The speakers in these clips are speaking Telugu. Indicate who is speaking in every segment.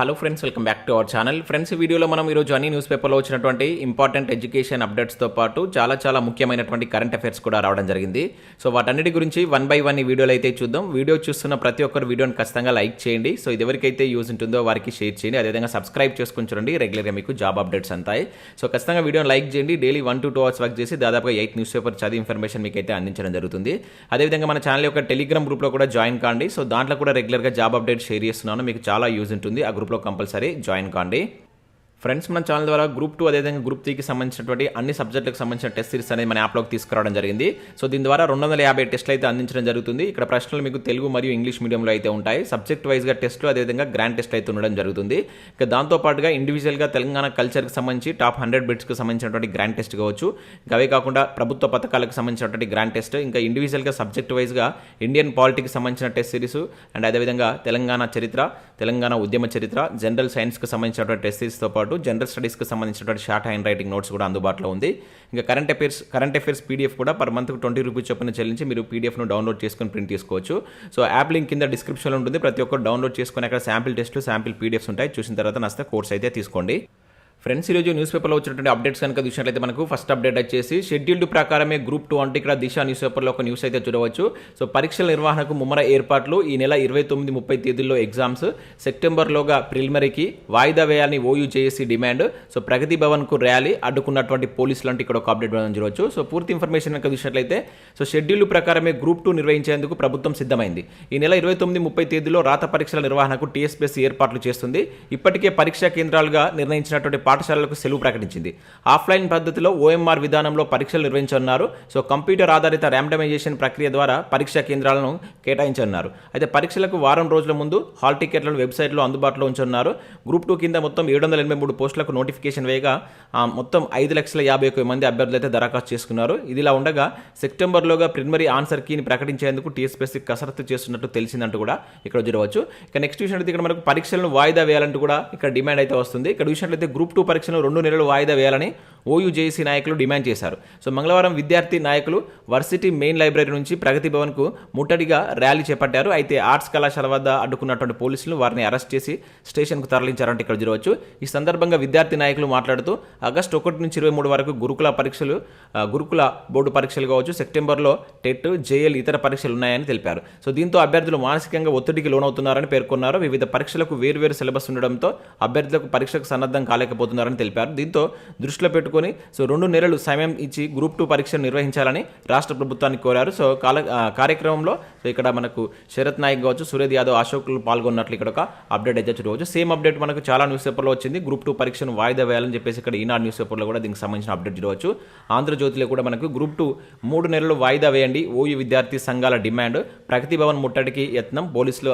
Speaker 1: Hello friends, welcome back to our channel. Friends, ఈ వీడియోలో మనం ఈరోజు అన్ని న్యూస్ పేపర్లో వచ్చినటువంటి ఇంపార్టెంట్ ఎడ్యుకేషన్ అప్డేట్స్తో పాటు చాలా ముఖ్యమైనటువంటి కరెంట్ అఫైర్స్ కూడా రావడం జరిగింది. సో వాటన్నిటి గురించి వన్ బై వన్ ఈ వీడియోలో అయితే చూద్దాం. వీడియో చూస్తున్న ప్రతి ఒక్కరు వీడియోని ఖచ్చితంగా లైక్ చేయండి. సో ఇది ఎవరికైతే యూజ్ ఉంటుందో వారికి షేర్ చేయండి. అదేవిధంగా సబ్స్క్రైబ్ చేసుకుని చూడండి, రెగ్యులర్గా మీకు జాబ్ అప్డేట్స్ అంతాయి. సో ఖచ్చితంగా వీడియోని లైక్ చేయండి. డైలీ 1 to 2 hours వర్క్ చేసి దాదాపుగా 8 న్యూస్ పేపర్ చదివి ఇన్ఫర్మేషన్ మీకు అయితే అందించడం జరుగుతుంది. అదేవిధంగా మన ఛానల్ యొక్క టెలిగ్రామ్ గ్రూప్లో కూడా జాయిన్ కాండి. సో దాంట్లో కూడా రెగ్యులర్గా జాబ్ అప్డేట్ షేర్ చేస్తున్నాను, మీకు చాలా యూజ్ ఉంటుంది. ఆ గ్రూప్లో కంపల్సరీ జాయిన్ కాండి. ఫ్రెండ్స్, మన ఛానల్ ద్వారా గ్రూప్ 2 అదేవిధంగా గ్రూప్ 3కి సంబంధించినటువంటి అన్ని సబ్జెక్టులకు సంబంధించిన టెస్ట్ సిరీస్ అనేది మన యాప్లోకి తీసుకురావడం జరిగింది. సో దీని ద్వారా 250 టెస్టులు అయితే అందించడం జరుగుతుంది. ఇక్కడ ప్రశ్నలు మీకు తెలుగు మరియు ఇంగ్లీష్ మీడియంలో అయితే ఉంటాయి. సబ్జెక్ట్ వైజ్గా టెస్టులు అదేవిధంగా గ్రాండ్ టెస్ట్ అయితే ఉండడం జరుగుతుంది. ఇక దాంతోపాటుగా ఇండివిజువల్గా తెలంగాణ కల్చర్కి సంబంధించి టాప్ 100 బిట్స్కి సంబంధించినటువంటి గ్రాండ్ టెస్ట్ కావచ్చు. అవే కాకుండా ప్రభుత్వ పథకాలకు సంబంధించినటువంటి గ్రాండ్ టెస్ట్, ఇంకా ఇండివిజువల్గా సబ్జెక్ట్ వైజ్గా ఇండియన్ పాలిటిక్స్ సంబంధించిన టెస్ట్ సిరీస్ అండ్ అదేవిధంగా తెలంగాణ చరిత్ర, తెలంగాణ ఉద్యమ చరిత్ర, జనరల్ సైన్స్కి సంబంధించినటువంటి టెస్ట్ సిరీస్తో పాటు జనరల్ స్టడీస్కి సంబంధించినటువంటి షార్ట్ హ్యాండ్ రైటింగ్ నోట్స్ కూడా అందుబాటులో ఉంది. ఇంకా కరెంట్ అఫైర్స్ పీడిఎఫ్ కూడా పర్ మంత్కి 20 రూపీస్ చొప్పున చెల్లించి మీరు పీడిఎఫ్ను డౌన్లోడ్ చేసుకొని ప్రింట్ తీసుకోవచ్చు. సో యాప్ లింక్ కింద డిస్క్రిప్షన్లో ఉంటుంది. ప్రతి ఒక్కరు డౌన్లోడ్ చేసుకొని అక్కడ శాంపిల్ టెస్ట్లు, శాంపిల్ పీడిఎఫ్స్ ఉంటాయి. చూసిన తర్వాత నచ్చితే కోర్స్ అయితే తీసుకోండి. ఫ్రెండ్స్, ఈరోజు న్యూస్ పేపర్లో వచ్చినటువంటి అప్డేట్స్ కనుక చూసినట్లయితే మనకు ఫస్ట్ అప్డేట్ వచ్చేసి షెడ్యూల్డ్ ప్రకారమే గ్రూప్ 2 అంటే ఇక్కడ దిశ న్యూస్ పేపర్లో ఒక న్యూస్ అయితే చూడవచ్చు. సో పరీక్షల నిర్వహణకు ముమ్మర ఏర్పాట్లు, ఈ నెల 29-30 తేదీల్లో ఎగ్జామ్స్, సెప్టెంబర్లోగా ప్రిలిమినరీకి వాయిదా వేయాలని ఓయూ జేఏసీ డిమాండ్. సో ప్రగతి భవన్కు ర్యాలీ అడ్డుకున్నటువంటి పోలీసులు అంటే ఇక్కడ ఒక అప్డేట్ చూడవచ్చు. సో పూర్తి ఇన్ఫర్మేషన్ కనుక చూసినట్లయితే సో షెడ్యూల్డ్ ప్రకారమే గ్రూప్ 2 నిర్వహించేందుకు ప్రభుత్వం సిద్ధమైంది. ఈ నెల 29-30 తేదీలో రాత పరీక్షల నిర్వహణకు టీఎస్పీఎస్సీ ఏర్పాట్లు చేస్తుంది. ఇప్పటికే పరీక్షా కేంద్రాలుగా నిర్ణయించినటువంటి పాఠశాలలకు సెలవు ప్రకటించింది. ఆఫ్లైన్ పద్ధతిలో ఓఎంఆర్ విధానంలో పరీక్షలు నిర్వహించనున్నారు. సో కంప్యూటర్ ఆధారిత ర్యాండమైజేషన్ ప్రక్రియ ద్వారా పరీక్షా కేంద్రాలను కేటాయించనున్నారు. అయితే పరీక్షలకు వారం రోజుల ముందు హాల్ టికెట్లను వెబ్సైట్లో అందుబాటులో ఉంచనున్నారు. గ్రూప్ 2 కింద మొత్తం 783 పోస్టులకు నోటిఫికేషన్ వేయగా మొత్తం 5,51,000 మంది అభ్యర్థులు అయితే దరఖాస్తు చేసుకున్నారు. ఇదిలా ఉండగా సెప్టెంబర్లోగా ప్రిలిమినరీ ఆన్సర్ కీని ప్రకటించేందుకు టీఎస్పీఎస్సీ కసరత్తు చేస్తున్నట్టు తెలిసిందంటూ కూడా ఇక్కడ చూడవచ్చు. ఇక నెక్స్ట్ చూసినట్లయితే ఇక్కడ మనకు పరీక్షలను వాయిదా వేయాలంటూ కూడా ఇక్కడ డిమాండ్ అయితే వస్తుంది. ఇక్కడ చూసినట్లయితే గ్రూప్ 2 పరీక్షలను 2 నెలలు వాయిదా వేయాలని ఓయూ జేఏసీ నాయకులు డిమాండ్ చేశారు. సో మంగళవారం విద్యార్థి నాయకులు వర్సిటీ మెయిన్ లైబ్రరీ నుంచి ప్రగతి భవన్కు ముట్టడిగా ర్యాలీ చేపట్టారు. అయితే ఆర్ట్స్ కళాశాల వద్ద అడ్డుకున్నటువంటి పోలీసులు వారిని అరెస్ట్ చేసి స్టేషన్కు తరలించారంటే ఇక్కడ చూడవచ్చు. ఈ సందర్భంగా విద్యార్థి నాయకులు మాట్లాడుతూ ఆగస్టు 1 నుంచి 23 వరకు గురుకుల బోర్డు పరీక్షలు కావచ్చు, సెప్టెంబర్లో టెట్, జేఎల్ ఇతర పరీక్షలు ఉన్నాయని తెలిపారు. సో దీంతో అభ్యర్థులు మానసికంగా ఒత్తిడికి లోనవుతున్నారని పేర్కొన్నారు. వివిధ పరీక్షలకు వేర్వేరు సిలబస్ ఉండడంతో అభ్యర్థులకు పరీక్షకు సన్నద్ధం కాలేకపోతున్నారని తెలిపారు. దీంతో దృష్టిలో పెట్టుకుని సో 2 నెలలు సమయం ఇచ్చి గ్రూప్ 2 పరీక్షను నిర్వహించాలని రాష్ట్ర ప్రభుత్వాన్ని కోరారు. సో కార్యక్రమంలో సో ఇక్కడ మనకు శరత్ నాయక్ కావచ్చు, సూర్యద్ యాదవ్, అశోక్లు పాల్గొన్నట్లు ఇక్కడ ఒక అప్డేట్ అయితే చూడవచ్చు. సేమ్ అప్డేట్ మనకు చాలా న్యూస్ పేపర్లో వచ్చింది. గ్రూప్ 2 పరీక్షను వాయిదా వేయాలని చెప్పేసి ఇక్కడ ఈనాడు న్యూస్ పేపర్లో కూడా దీనికి సంబంధించిన అప్డేట్ చూడవచ్చు. ఆంధ్రజ్యోతిలో కూడా మనకు గ్రూప్ 2 3 నెలలు వాయిదా వేయండి, ఓయూ విద్యార్థి సంఘాల డిమాండ్, ప్రగతి భవన్ ముట్టడికి యత్నం, పోలీసులు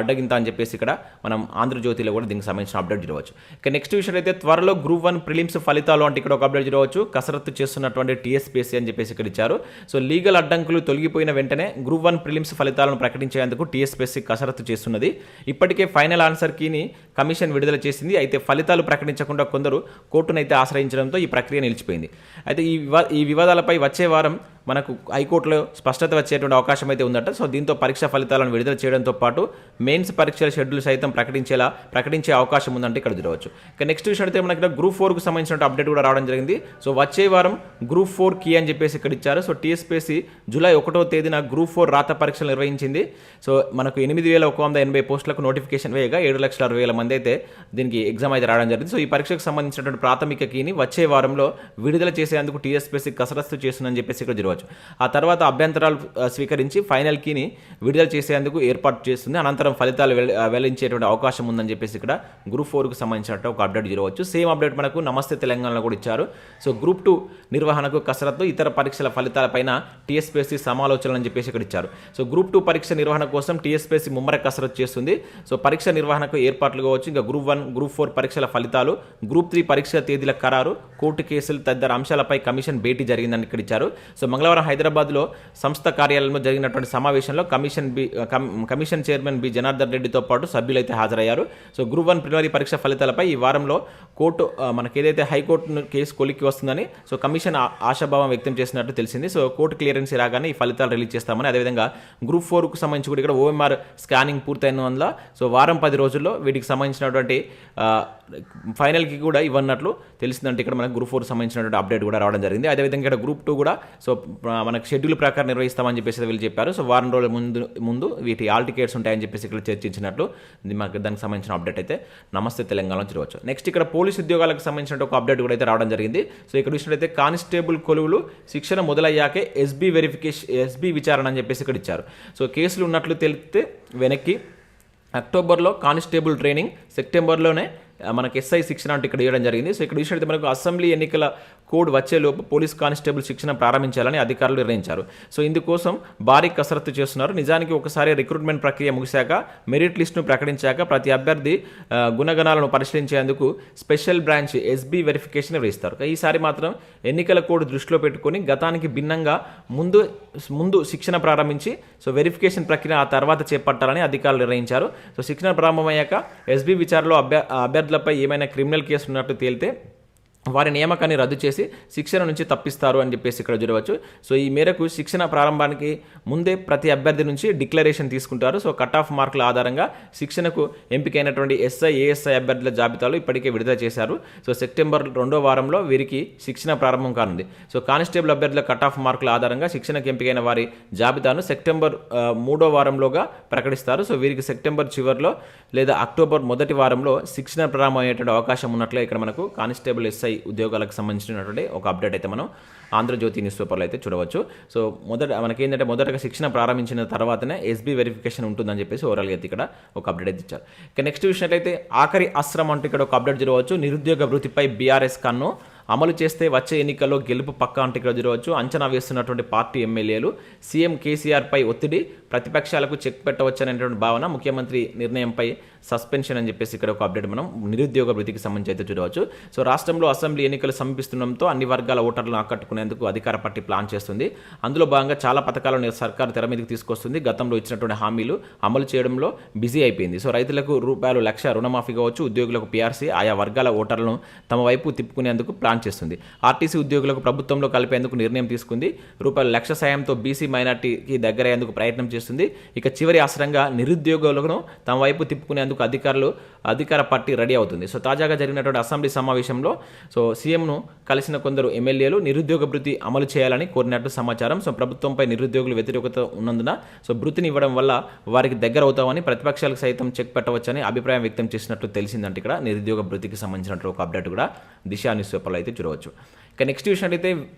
Speaker 1: అడ్డగింత అని చెప్పేసి ఇక్కడ మనం ఆంధ్రజ్యోతిలో కూడా దీనికి సంబంధించిన అప్డేట్ చూడవచ్చు. ఇక నెక్స్ట్ విషయం అయితే త్వరలో గ్రూప్ 1 ప్రిలిమ్స్ ఫలితాలు అంటే ఇక్కడ ఒక అప్డేట్ చూడవచ్చు. కసరత్తు చేస్తున్నటువంటి టీఎస్పీఎస్సీ అని చెప్పేసి ఇక్కడ ఇచ్చారు. సో లీగల్ అడ్డంకులు తొలగిపోయిన వెంటనే గ్రూప్ 1 ప్రిలిమ్స్ ఫలితాలను ప్రకటించేందుకు టీఎస్పీఎస్సీ కసరత్తు చేస్తున్నది. ఇప్పటికే ఫైనల్ ఆన్సర్ కీని కమిషన్ విడుదల చేసింది. అయితే ఫలితాలు ప్రకటించకుండా కొందరు కోర్టునైతే ఆశ్రయించడంతో ఈ ప్రక్రియ నిలిచిపోయింది. అయితే ఈ వివాదాలపై వచ్చే వారం మనకు హైకోర్టులో స్పష్టత వచ్చేటువంటి అవకాశం అయితే ఉందట. సో దీంతో పరీక్ష ఫలితాలను విడుదల చేయడంతో పాటు మెయిన్స్ పరీక్షల షెడ్యూల్ సైతం ప్రకటించే అవకాశం ఉందంటే ఇక్కడ చూడవచ్చు. ఇక నెక్స్ట్ విషయం అయితే మనకి గ్రూప్ 4కు సంబంధించిన అప్డేట్ కూడా రావడం జరిగింది. సో వచ్చే వారం గ్రూప్ 4 కీ అని చెప్పేసి ఇక్కడ ఇచ్చారు. సో టీఎస్పీఎస్సీ జూలై 1వ తేదీన గ్రూప్ 4 రాత పరీక్షలు నిర్వహించింది. సో మనకు 8,180 పోస్టులకు నోటిఫికేషన్ వేయగా 7,60,000 మంది అయితే దీనికి ఎగ్జామ్ అయితే రావడం జరిగింది. సో ఈ పరీక్షకు సంబంధించినటువంటి ప్రాథమిక కీని వచ్చే వారంలో విడుదల చేసేందుకు టీఎస్పీఎస్సీ కసరత్తు చేస్తుందని చెప్పేసి ఇక్కడ చూడవచ్చు. ఆ తర్వాత అభ్యంతరాలు స్వీకరించి ఫైనల్ కీని విడుదల చేసేందుకు ఏర్పాటు చేస్తుంది. అనంతరం ఫలితాలు వెల్లడించేటువంటి అవకాశం ఉందని చెప్పేసి ఇక్కడ గ్రూప్ 4కు సంబంధించినట్టు ఒక అప్డేట్ చూడవచ్చు. సేమ్ అప్డేట్ మనకు నమస్తే తెలంగాణలో కూడా ఇచ్చారు. సో గ్రూప్ 2 నిర్వహణకు కసరత్తు, ఇతర పరీక్షల ఫలితాలపైన టీఎస్పీఎస్సీ సమాలోచనలు అని చెప్పేసి ఇక్కడ ఇచ్చారు. సో గ్రూప్ 2 పరీక్ష నిర్వహణ కోసం టీఎస్పీఎస్సీ ముమ్మర కసరత్తు చేస్తుంది. సో పరీక్ష నిర్వహణకు ఏర్పాట్లు కావచ్చు, ఇంకా గ్రూప్ 1, గ్రూప్ 4 పరీక్షల ఫలితాలు, గ్రూప్ 3 పరీక్షల తేదీల ఖరారు, కోర్టు కేసులు తదితర అంశాలపై కమిషన్ భేటీ జరిగిందని ఇక్కడ ఇచ్చారు. సో మంగళవారం హైదరాబాద్లో సంస్థ కార్యాలయంలో జరిగినటువంటి సమావేశంలో కమిషన్ చైర్మన్ బి జనార్దన్ రెడ్డితో పాటు సభ్యులు అయితే హాజరయ్యారు. సో గ్రూప్ 1 ప్రిలిమినరీ పరీక్ష ఫలితాలపై ఈ వారంలో కోర్టు మనకి ఏదైతే హైకోర్టు కేసు కొలిక్కి వస్తుందని సో కమిషన్ ఆశాభావం వ్యక్తం చేసినట్టు తెలిసింది. సో కోర్టు క్లియరెన్స్ రాగానే ఈ ఫలితాలు రిలీజ్ చేస్తామని, అదేవిధంగా గ్రూప్ 4కు సంబంధించి కూడా ఇక్కడ ఓఎంఆర్ స్కానింగ్ పూర్తయిన వల్ల సో వారం 10 రోజుల్లో వీటికి సంబంధించి సంబంధించినటువంటి ఫైనల్కి కూడా ఇవ్వన్నట్లు తెలిసిందంటే ఇక్కడ మనకు గ్రూప్ 4 సంబంధించినటువంటి అప్డేట్ కూడా రావడం జరిగింది. అదేవిధంగా ఇక్కడ గ్రూప్ 2 కూడా సో మనకు షెడ్యూల్ ప్రకారం నిర్వహిస్తామని చెప్పేసి వీళ్ళు చెప్పారు. సో వారం రోజుల ముందు వీటి ఆల్ టికెట్స్ ఉంటాయని చెప్పేసి ఇక్కడ చర్చించినట్లు మనకి దానికి సంబంధించిన అప్డేట్ అయితే నమస్తే తెలంగాణలో చూడవచ్చు. నెక్స్ట్ ఇక్కడ పోలీస్ ఉద్యోగాలకు సంబంధించిన ఒక అప్డేట్ కూడా అయితే రావడం జరిగింది. సో ఇక్కడ చూసినట్లయితే కానిస్టేబుల్ కొలువులు శిక్షణ మొదలయ్యాకే ఎస్బీ విచారణ అని చెప్పేసి ఇక్కడ ఇచ్చారు. సో కేసులు ఉన్నట్లు తెలిస్తే వెనక్కి అక్టోబర్లో కానిస్టేబుల్ ట్రైనింగ్, సెప్టెంబర్లోనే మనకి ఎస్ఐ శిక్షణ అంటే ఇక్కడ ఇవ్వడం జరిగింది. సో ఇక్కడ చూసినట్లయితే మనకు అసెంబ్లీ ఎన్నికల కోడ్ వచ్చేలోపు పోలీస్ కానిస్టేబుల్ శిక్షణ ప్రారంభించాలని అధికారులు నిర్ణయించారు. సో ఇందుకోసం భారీ కసరత్తు చేస్తున్నారు. నిజానికి ఒకసారి రిక్రూట్మెంట్ ప్రక్రియ ముగిశాక మెరిట్ లిస్టును ప్రకటించాక ప్రతి అభ్యర్థి గుణగణాలను పరిశీలించేందుకు స్పెషల్ బ్రాంచ్ ఎస్బీ వెరిఫికేషన్ నిర్వహిస్తారు. ఈసారి మాత్రం ఎన్నికల కోడ్ దృష్టిలో పెట్టుకొని గతానికి భిన్నంగా ముందు శిక్షణ ప్రారంభించి సో వెరిఫికేషన్ ప్రక్రియ ఆ తర్వాత చేపట్టాలని అధికారులు నిర్ణయించారు. సో శిక్షణ ప్రారంభమయ్యాక ఎస్బీ విచారణలో అభ్యర్థులపై ఏమైనా క్రిమినల్ కేసు ఉన్నట్టు తేలితే వారి నియామకాన్ని రద్దు చేసి శిక్షణ నుంచి తప్పిస్తారు అని చెప్పేసి ఇక్కడ చూడవచ్చు. సో ఈ మేరకు శిక్షణ ప్రారంభానికి ముందే ప్రతి అభ్యర్థి నుంచి డిక్లరేషన్ తీసుకుంటారు. సో కట్ ఆఫ్ మార్కుల ఆధారంగా శిక్షణకు ఎంపికైనటువంటి ఎస్ఐ ఏఎస్ఐ అభ్యర్థుల జాబితాలు ఇప్పటికే విడుదల చేశారు. సో సెప్టెంబర్ 2వ వారంలో వీరికి శిక్షణ ప్రారంభం కానుంది. సో కానిస్టేబుల్ అభ్యర్థుల కట్ ఆఫ్ మార్కుల ఆధారంగా శిక్షణకు ఎంపికైన వారి జాబితాను సెప్టెంబర్ 3వ వారంలోగా ప్రకటిస్తారు. సో వీరికి సెప్టెంబర్ చివరిలో లేదా అక్టోబర్ మొదటి వారంలో శిక్షణ ప్రారంభమయ్యేటువంటి అవకాశం ఉన్నట్లే ఇక్కడ మనకు కానిస్టేబుల్ ఎస్ఐ ఉద్యోగాలకు సంబంధించినటువంటి ఒక అప్డేట్ అయితే మనం ఆంధ్రజ్యోతి న్యూస్ పేపర్లో అయితే చూడవచ్చు. సో మనకేంటంటే మొదటగా శిక్షణ ప్రారంభించిన తర్వాతనే ఎస్బీ వెరిఫికేషన్ ఉంటుందని చెప్పేసి ఓవరాల్గా అయితే ఇక్కడ ఒక అప్డేట్ అయితే ఇచ్చారు. ఇక నెక్స్ట్ చూసినట్లయితే ఆఖరి అస్త్రం అంటే ఇక్కడ ఒక అప్డేట్ చూడవచ్చు. నిరుద్యోగ వృత్తిపై బీఆర్ఎస్ కన్ను అమలు చేస్తే వచ్చే ఎన్నికల్లో గెలుపు పక్కా అంటే ఇక్కడ చూడవచ్చు. అంచనా వేస్తున్నటువంటి పార్టీ ఎమ్మెల్యేలు సీఎం కేసీఆర్పై ఒత్తిడి, ప్రతిపక్షాలకు చెక్ పెట్టవచ్చనేటువంటి భావన, ముఖ్యమంత్రి నిర్ణయంపై సస్పెన్షన్ అని చెప్పేసి ఇక్కడ ఒక అప్డేట్ మనం నిరుద్యోగ వృత్తికి సంబంధించి అయితే చూడవచ్చు. సో రాష్ట్రంలో అసెంబ్లీ ఎన్నికలు సమీపిస్తుండడంతో అన్ని వర్గాల ఓటర్లను ఆకట్టుకునేందుకు అధికార పార్టీ ప్లాన్ చేస్తుంది. అందులో భాగంగా చాలా పథకాలను సర్కారు తెర మీదకి తీసుకొస్తుంది. గతంలో ఇచ్చినటువంటి హామీలు అమలు చేయడంలో బిజీ అయిపోయింది. సో రైతులకు ₹1,00,000 రుణమాఫీ కావచ్చు, ఉద్యోగులకు పీఆర్సీ, ఆయా వర్గాల ఓటర్లను తమ వైపు తిప్పుకునేందుకు ప్లాన్ చేస్తుంది. ఆర్టీసీ ఉద్యోగులకు ప్రభుత్వంలో కలిపేందుకు నిర్ణయం తీసుకుంది. ₹1,00,000 సాయంతో బీసీ మైనార్టీకి దగ్గరయ్యేందుకు ప్రయత్నం చేస్తుంది. ఇక చివరి ఆసరంగా నిరుద్యోగులను తమ వైపు తిప్పుకునేందుకు అధికార పార్టీ రెడీ అవుతుంది. సో తాజాగా జరిగినటువంటి అసెంబ్లీ సమావేశంలో సో సీఎంను కలిసిన కొందరు ఎమ్మెల్యేలు నిరుద్యోగ భృతి అమలు చేయాలని కోరినట్టు సమాచారం. సో ప్రభుత్వంపై నిరుద్యోగులు వ్యతిరేకత ఉన్నందున సో భృతిని ఇవ్వడం వల్ల వారికి దగ్గర అవుతామని, ప్రతిపక్షాలకు సైతం చెక్ పెట్టవచ్చని అభిప్రాయం వ్యక్తం చేసినట్లు తెలిసిందంటే ఇక్కడ నిరుద్యోగ భృతికి సంబంధించినట్టు ఒక అప్డేట్ కూడా దిశ న్యూస్ పేపర్లో అయితే చూడవచ్చు. ఇక నెక్స్ట్ చూసినట్లయితే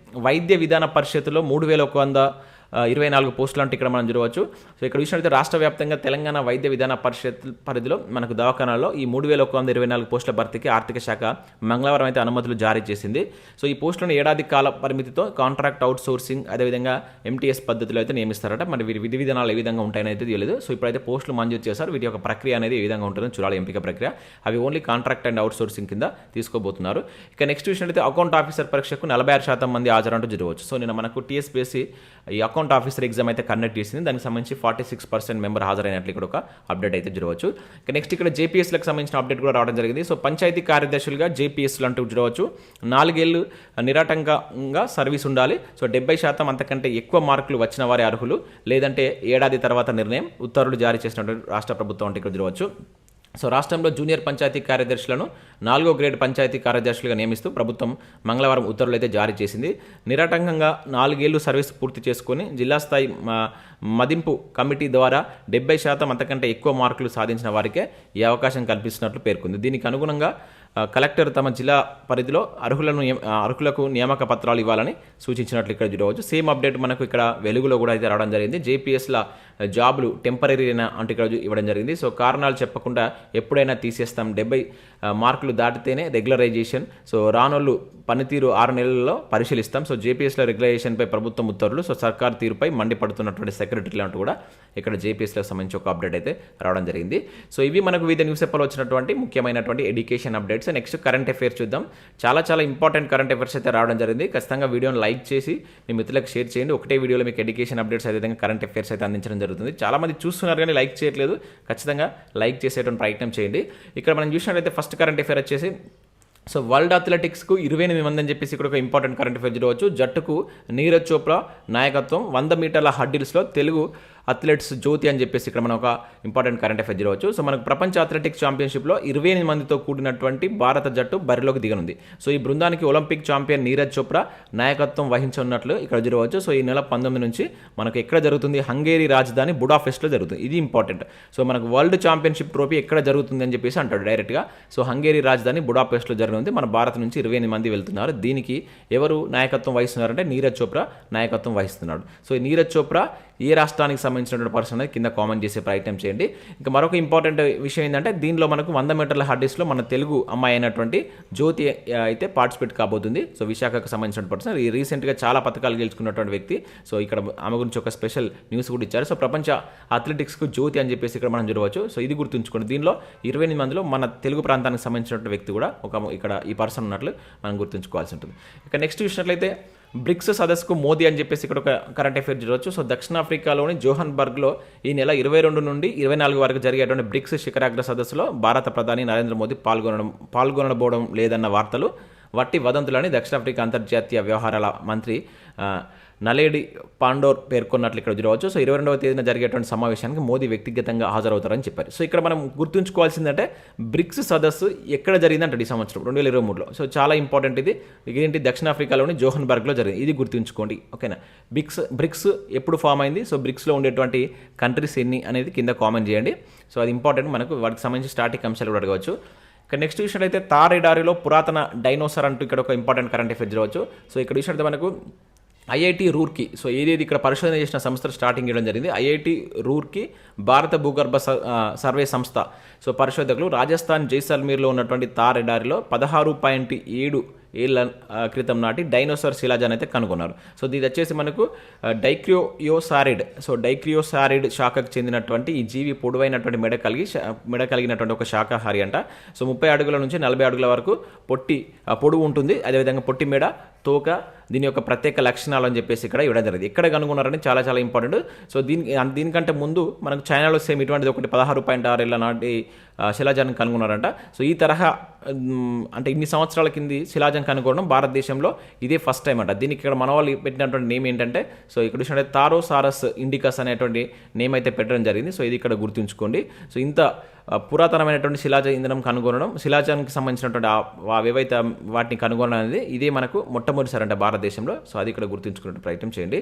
Speaker 1: వైద్య విధాన పరిషత్తులో 3,124 పోస్టులు అంటే ఇక్కడ మనం చూడవచ్చు. సో ఇక్కడ చూసినట్లయితే రాష్ట్ర వ్యాప్తంగా తెలంగాణ వైద్య విధాన పరిషత్ పరిధిలో మనకు దవాఖానాల్లో ఈ 3,124 పోస్టుల భర్తీకి ఆర్థిక శాఖ మంగళవారం అయితే అనుమతులు జారీ చేసింది. సో ఈ పోస్టులను ఏడాది కాల పరిమితితో కాంట్రాక్ట్ అవుట్ సోర్సింగ్ అదేవిధంగా ఎంటీఎస్ పద్ధతిలో అయితే నియమిస్తారట. మరి వీరి విధి విధానాలు ఏ విధంగా ఉంటాయని అయితే తెలియదు. సో ఇప్పుడైతే పోస్టులు మంజూరు చేశారు. వీటి యొక్క ప్రక్రియ అనేది ఏ విధంగా ఉంటుందో చూడాలి. ఎంపిక ప్రక్రియ అవి only contract and out sourcing కింద తీసుకోబోతున్నారు. ఇక నెక్స్ట్ చూసినట్లయితే అకౌంట్ ఆఫీసర్ పరీక్షకు 46% మంది హాజరంటూ చూడవచ్చు. సో నేను మనకు టీఎస్పీఎస్సీ ఈ అకౌంట్ ఆఫీసర్ ఎగ్జామ్ అయితే కండక్ట్ చేసింది. దానికి సంబంధించి 46% మెంబర్ హాజరైనట్లు ఇక్కడ ఒక అప్డేట్ అయితే చూడవచ్చు. ఇక నెక్స్ట్ ఇక్కడ జేపీఎస్లకు సంబంధించిన అప్డేట్ కూడా రావడం జరిగింది. సో పంచాయతీ కార్యదర్శులుగా జేపీఎస్లు అంటూ చూడవచ్చు. 4 ఏళ్ళు నిరాటంకంగా సర్వీస్ ఉండాలి. సో 70% అంతకంటే ఎక్కువ మార్కులు వచ్చిన వారి అర్హులు, లేదంటే ఏడాది తర్వాత నిర్ణయం, ఉత్తర్వులు జారీ చేసినటువంటి రాష్ట్ర ప్రభుత్వం అంటే ఇక్కడ చూడవచ్చు. సో రాష్ట్రంలో జూనియర్ పంచాయతీ కార్యదర్శులను 4వ గ్రేడ్ పంచాయతీ కార్యదర్శులుగా నియమిస్తూ ప్రభుత్వం మంగళవారం ఉత్తర్వులు అయితే జారీ చేసింది. నిరాటంకంగా 4 ఏళ్లు సర్వీస్ పూర్తి చేసుకుని జిల్లా స్థాయి మదింపు కమిటీ ద్వారా 70% అంతకంటే ఎక్కువ మార్కులు సాధించిన వారికే ఈ అవకాశం కల్పిస్తున్నట్లు పేర్కొంది. దీనికి అనుగుణంగా కలెక్టర్ తమ జిల్లా పరిధిలో అర్హులకు నియామక పత్రాలు ఇవ్వాలని సూచించినట్లు ఇక్కడ చూడవచ్చు. సేమ్ అప్డేట్ మనకు ఇక్కడ వెలుగులో కూడా అయితే రావడం జరిగింది. జేపీఎస్ల జాబులు టెంపరీ అంటే ఇక్కడ ఇవ్వడం జరిగింది. సో కారణాలు చెప్పకుండా ఎప్పుడైనా తీసేస్తాం, 70 మార్కులు దాటితేనే రెగ్యులరైజేషన్, సో రానోళ్ళు పనితీరు 6 నెలల్లో పరిశీలిస్తాం. సో జేపీఎస్ల రెగ్యులైజేషన్పై ప్రభుత్వం ఉత్తర్వులు, సో సర్కార్ తీరుపై మండిపడుతున్నటువంటి సెక్రటరీలు అంటూ కూడా ఇక్కడ జేపీఎస్లకు సంబంధించి ఒక అప్డేట్ అయితే రావడం జరిగింది. సో ఇవి మనకు వివిధ న్యూస్ పేపర్లో వచ్చినటువంటి ముఖ్యమైనటువంటి education updates. Next current affairs చూద్దాం. చాలా ఇంపార్టెంట్ కరెంట్ అఫైర్స్ అయితే రావడం జరిగింది. ఖచ్చితంగా వీడియోని లైక్ చేసి మీ మిత్రులకు షేర్ చేయండి. ఒకటే వీడియోలో మీకు ఎడ్యుకేషన్ అప్డేట్స్ అదేవిధంగా కరెంట్ అఫైర్స్ అయితే అందించడం జరుగుతుంది. చాలా మంది చూస్తున్నారు కానీ లైక్ చేయట్లేదు. ఖచ్చితంగా లైక్ చేసేటువంటి ప్రయత్నం చేయండి. ఇక్కడ మనం చూసినట్లయితే ఫస్ట్ కరెంట్ అఫైర్ వచ్చేసి సో వరల్డ్ అథ్లెటిక్స్కు 28 మంది అని చెప్పేసి ఇక్కడ ఒక ఇంపార్టెంట్ కరెంట్ అఫైర్ చూడవచ్చు. జట్టుకు నీరజ్ చోప్రా నాయకత్వం. 100 మీటర్ల హర్డిల్స్లో తెలుగు అథ్లెట్స్ జ్యోతి అని చెప్పేసి ఇక్కడ మనం ఒక ఇంపార్టెంట్ కరెంట్ అఫైర్ చూడవచ్చు. సో మనకు ప్రపంచ అథ్లెటిక్స్ ఛాంపియన్షిప్లో 28 మందితో కూడినటువంటి భారత జట్టు బరిలోకి దిగనుంది. సో ఈ బృందానికి ఒలింపిక్ ఛాంపియన్ నీరజ్ చోప్రా నాయకత్వం వహించనున్నట్లు ఇక్కడ చూడవచ్చు. సో ఈ నెల 19 నుంచి మనకు ఎక్కడ జరుగుతుంది, హంగేరీ రాజధాని బుడాపెస్ట్లో జరుగుతుంది. ఇది ఇంపార్టెంట్. సో మనకు వరల్డ్ ఛాంపియన్షిప్ ట్రోఫీ ఎక్కడ జరుగుతుంది అని చెప్పేసి అంటాడు డైరెక్ట్గా. సో హంగేరీ రాజధాని బుడాపెస్ట్లో జరుగుతుంది. మన భారత్ నుంచి 28 మంది వెళ్తున్నారు. దీనికి ఎవరు నాయకత్వం వహిస్తున్నారంటే నీరజ్ చోప్రా నాయకత్వం వహిస్తున్నాడు. సో ఈ నీరజ్ చోప్రా ఏ రాష్ట్రానికి సంబంధించినటువంటి పర్సన్ అనేది కింద కామెంట్ చేసే ప్రయత్నం చేయండి. ఇంకా మరొక ఇంపార్టెంట్ విషయం ఏంటంటే దీనిలో మనకు 100 మీటర్ల హర్డిల్స్లో మన తెలుగు అమ్మాయి అయినటువంటి జ్యోతి అయితే పార్టిసిపేట్ కాబోతుంది. సో విశాఖకు సంబంధించిన పర్సన్ రీసెంట్గా చాలా పథకాలు గెలుచుకున్నటువంటి వ్యక్తి. సో ఇక్కడ ఆమె గురించి ఒక స్పెషల్ న్యూస్ కూడా ఇచ్చారు. సో ప్రపంచ అథ్లెటిక్స్కు జ్యోతి అని చెప్పేసి ఇక్కడ మనం చూడవచ్చు. సో ఇది గుర్తుంచుకోండి. దీనిలో 28 మందిలో మన తెలుగు ప్రాంతానికి సంబంధించినటువంటి వ్యక్తి కూడా ఇక్కడ ఈ పర్సన్ ఉన్నట్లు మనం గుర్తుంచుకోవాల్సి ఉంటుంది. ఇక నెక్స్ట్ చూసినట్లయితే బ్రిక్స్ సదస్సుకు మోదీ అని చెప్పేసి ఇక్కడ ఒక కరెంట్ అఫైర్ చూడవచ్చు. సో దక్షిణాఫ్రికాలోని జోహన్బర్గ్లో ఈ నెల 22 నుండి 24 వరకు జరిగేటువంటి బ్రిక్స్ శిఖరాగ్ర సదస్సులో భారత ప్రధాని నరేంద్ర మోదీ పాల్గొనబోవడం లేదన్న వార్తలు వట్టి వదంతులని దక్షిణాఫ్రికా అంతర్జాతీయ వ్యవహారాల మంత్రి నలేడి పాండోర్ పేర్కొన్నట్లు ఇక్కడ చూడవచ్చు. సో 22వ తేదీన జరిగేటువంటి సమావేశానికి మోదీ వ్యక్తిగతంగా హాజరవుతారని చెప్పారు. సో ఇక్కడ మనం గుర్తుంచుకోవాల్సిందంటే బ్రిక్స్ సదస్సు ఎక్కడ జరిగిందంటే ఈ సంవత్సరం 2023లో. సో చాలా ఇంపార్టెంట్ ఇది. ఇదేంటి, దక్షిణాఫ్రికాలోని జోహన్బర్గ్లో జరిగింది. ఇది గుర్తుంచుకోండి, ఓకేనా. బ్రిక్స్ ఎప్పుడు ఫామ్ అయింది, సో బ్రిక్స్లో ఉండేటువంటి కంట్రీస్ ఎన్ని అనేది కింద కామెంట్ చేయండి. సో అది ఇంపార్టెంట్, మనకు వాటికి సంబంధించి స్టాటిక్ అంశాలు కూడా అడగవచ్చు. ఇక నెక్స్ట్ చూసినట్టయితే తార్ ఎడారిలో పురాతన డైనోసార్ అంటూ ఇక్కడ ఒక ఇంపార్టెంట్ కరెంట్ అఫైర్ చూడవచ్చు. సో ఇక్కడ చూసినట్టు మనకు ఐఐటి రూర్కీ, సో ఏదేది ఇక్కడ పరిశోధన చేసిన సంస్థ స్టార్టింగ్ చేయడం జరిగింది. ఐఐటి రూర్కీ భారత భూగర్భ సర్వే సంస్థ సో పరిశోధకులు రాజస్థాన్ జైసల్మీర్లో ఉన్నటువంటి తార్ ఎడారిలో 16.7 ఏళ్ల క్రితం నాటి డైనోసార్ శిలాజాన్ని అయితే కనుగొన్నారు. సో ఇది వచ్చేసి మనకు డైక్రియోసారిడ్ శాఖకు చెందినటువంటి ఈ జీవి పొడవైనటువంటి మెడ కలిగినటువంటి ఒక శాకాహారి అంట. సో 30 అడుగుల నుంచి 40 అడుగుల వరకు పొడవు ఉంటుంది. అదేవిధంగా పొట్టి మెడ, తోక, దీని యొక్క ప్రత్యేక లక్షణాలు అని చెప్పేసి ఇక్కడ ఇవ్వడం జరిగింది. ఎక్కడ కనుగొన్నారని చాలా చాలా ఇంపార్టెంట్. సో దీనికంటే ముందు మనకు చైనాలో సేమ్ ఇటువంటిది ఒకటి 16.6 ఏళ్ల నాటి శిలాజాన్ని కనుగొన్నారంట. సో ఈ తరహా అంటే ఇన్ని సంవత్సరాల కింది శిలాజం కనుగొనడం భారతదేశంలో ఇదే ఫస్ట్ టైం అంట. దీనికి ఇక్కడ మన వాళ్ళు పెట్టినటువంటి నేమ్ ఏంటంటే, సో ఇక్కడ చూసినట్టు తారోసారస్ ఇండికస్ అనేటువంటి నేమ్ అయితే పెట్టడం జరిగింది. సో ఇది ఇక్కడ గుర్తుంచుకోండి. సో ఇంత పురాతనమైనటువంటి శిలాజ ఇంధనం కనుగొనడం, శిలాజానికి సంబంధించినటువంటి ఏవైతే వాటిని కనుగొనడం అనేది ఇదే మనకు మొట్టమొదటిసారి అంటే భారతదేశంలో. సో అది ఇక్కడ గుర్తుంచుకునే ప్రయత్నం చేయండి.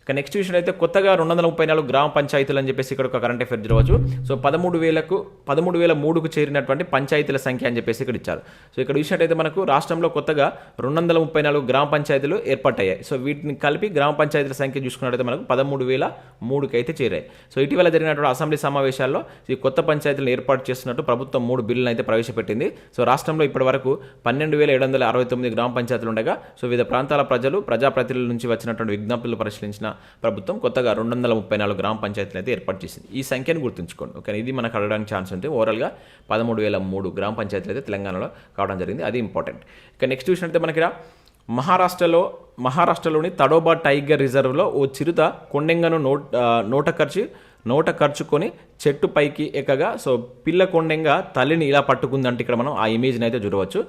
Speaker 1: ఇక నెక్స్ట్ విషయం అయితే కొత్తగా 234 గ్రామ పంచాయతీలు అని చెప్పేసి ఇక్కడ ఒక కరెంట్ అఫైర్ చూడవచ్చు. సో 13,003కు చేరినటువంటి పంచాయతీల సంఖ్య అని చెప్పేసి ఇక్కడ ఇచ్చారు. సో ఇక్కడ చూసినట్టయితే మనకు రాష్ట్రంలో కొత్తగా 234 గ్రామ పంచాయతీలు ఏర్పడ్డాయి. సో వీటిని కలిపి గ్రామ పంచాయతీల సంఖ్య చూసుకున్నట్టయితే మనకు 13,003కి అయితే చేరాయి. సో ఇటీవల జరిగినటువంటి అసెంబ్లీ సమావేశాల్లో ఈ కొత్త పంచాయతీలను ఏర్పాటు చేస్తున్నట్టు ప్రభుత్వం 3 బిల్లులను అయితే ప్రవేశపెట్టింది. సో రాష్ట్రంలో ఇప్పటి వరకు 12,769 గ్రామ పంచాయతీలు ఉండగా సో వివిధ ప్రాంతాల ప్రజాప్రతినిధుల నుంచి వచ్చినటువంటి విజ్ఞప్తులు పరిశీలించిన ప్రభుత్వం కొత్తగా 234 గ్రామ పంచాయతీలు అయితే ఏర్పాటు చేసింది. ఈ సంఖ్యను గుర్తుంచుకోండి, ఓకే. ఇది మనకు అడగడానికి ఛాన్స్ ఉంటుంది. ఓవరాల్గా 13,003 గ్రామ పంచాయతీలు అయితే తెలంగాణలో కావడం జరిగింది. అది ఇంపార్టెంట్. ఇక నెక్స్ట్ చూసినట్టే మనకి మహారాష్ట్రలోని తడోబా టైగర్ రిజర్వ్లో ఓ చిరుత కొండెంగను నోట ఖర్చుకొని చెట్టు పైకి ఎక్కగా సో పిల్ల కొండెంగ తల్లిని ఇలా పట్టుకుందంటే ఇక్కడ మనం ఆ ఇమేజ్ని అయితే చూడవచ్చు.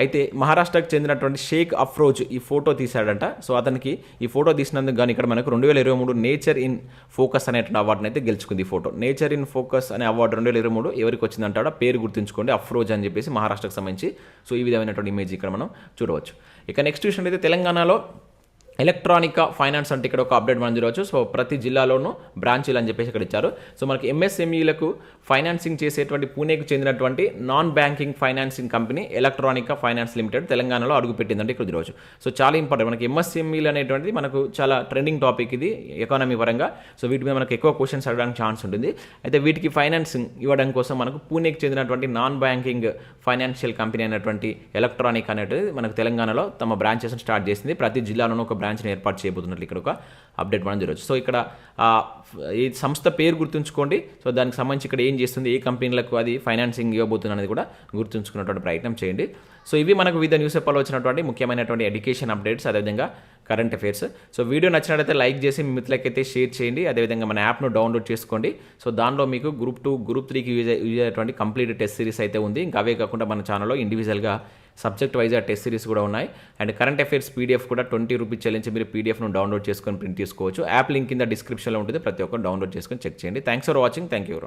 Speaker 1: అయితే మహారాష్ట్రకు చెందినటువంటి షేక్ అఫ్రోజ్ ఈ ఫోటో తీశాడంట. సో అతనికి ఈ ఫోటో తీసినందుకు కానీ ఇక్కడ మనకు 2023 నేచర్ ఇన్ ఫోకస్ అనేటువంటి అవార్డుని అయితే గెలుచుకుంది. ఈ ఫోటో నేచర్ ఇన్ ఫోకస్ అనే అవార్డు 2023 ఎవరికి వచ్చిందంటాడో పేరు గుర్తుంచుకోండి, అఫ్రోజ్ అని చెప్పేసి మహారాష్ట్రకు సంబంధించి. సో ఈ విధమైనటువంటి ఇమేజ్ ఇక్కడ మనం చూడవచ్చు. ఇక నెక్స్ట్ విషయం అయితే తెలంగాణలో ఎలక్ట్రానిక్ ఫైనాన్స్ అంటే ఇక్కడ ఒక అప్డేట్ మనం చూడవచ్చు. సో ప్రతి జిల్లాలోనూ బ్రాంచీలు అని చెప్పేసి ఇక్కడ ఇచ్చారు. సో మనకి ఎంఎస్ఎంఈలకు ఫైనాన్సింగ్ చేసేటువంటి పూణేకు చెందినటువంటి non banking financing company electronic finance limited తెలంగాణలో అడుగుపెట్టిందంటే ఇక్కడ చూడవచ్చు. సో చాలా ఇంపార్టెంట్ మనకి ఎంఎస్ఎంఈలు అనేటువంటిది మనకు చాలా ట్రెండింగ్ టాపిక్ ఇది ఎకానమీ పరంగా. సో వీటి మీద మనకు ఎక్కువ క్వశ్చన్స్ అడగడానికి ఛాన్స్ ఉంటుంది. అయితే వీటికి ఫైనాన్సింగ్ ఇవ్వడం కోసం మనకు పూణేకి చెందినటువంటి నాన్ బ్యాంకింగ్ ఫైనాన్షియల్ కంపెనీ అయినటువంటి ఎలక్ట్రానిక్ అనేది మనకు తెలంగాణలో తమ బ్రాంచెస్ స్టార్ట్ చేసింది. ప్రతి జిల్లాలోనూ ఒక బ్రాంచ్ని ఏర్పాటు చేయబోతున్నట్లు ఇక్కడ ఒక అప్డేట్ మనం చూడవచ్చు. సో ఇక్కడ ఈ సంస్థ పేరు గుర్తుంచుకోండి. సో దానికి సంబంధించి ఇక్కడ ఏం చేస్తుంది, ఏ కంపెనీలకు అది ఫైనాన్సింగ్ ఇవ్వబోతుంది అనేది కూడా గుర్తుంచుకున్నటువంటి ప్రయత్నం చేయండి. సో ఇవి మనకు వివిధ న్యూస్ పేపర్లో వచ్చినటువంటి ముఖ్యమైనటువంటి ఎడ్యుకేషన్ అప్డేట్స్, అదేవిధంగా కరెంట్ అఫైర్స్. సో వీడియో నచ్చినట్లయితే లైక్ చేసి మీ మిత్రులకైతే షేర్ చేయండి. అదేవిధంగా మన యాప్ను డౌన్లోడ్ చేసుకోండి. సో దానిలో మీకు గ్రూప్ 2, గ్రూప్ 3కి యూజ్ అయ్యేటువంటి కంప్లీట్ టెస్ట్ సిరీస్ అయితే ఉంది. ఇంకా అవే కాకుండా మన ఛానల్లో ఇండివిజువల్గా సబ్జెక్ట్ వైజ్గా టెస్ట్ సిరీస్ కూడా ఉన్నాయి. అండ్ కరెంట్ అఫైర్స్ పీడిఎఫ్ కూడా ₹20 చెల్లించి మీరు పీడిఎఫ్ను డౌన్లోడ్ చేసుకొని ప్రింట్ తీసుకోవచ్చు. యాప్ లింక్ కింద డిస్క్రిప్షన్లో ఉంటుంది. ప్రతి ఒక్కరు డౌన్లోడ్ చేసుకొని చెక్ చేయండి. Thanks for watching. Thank you.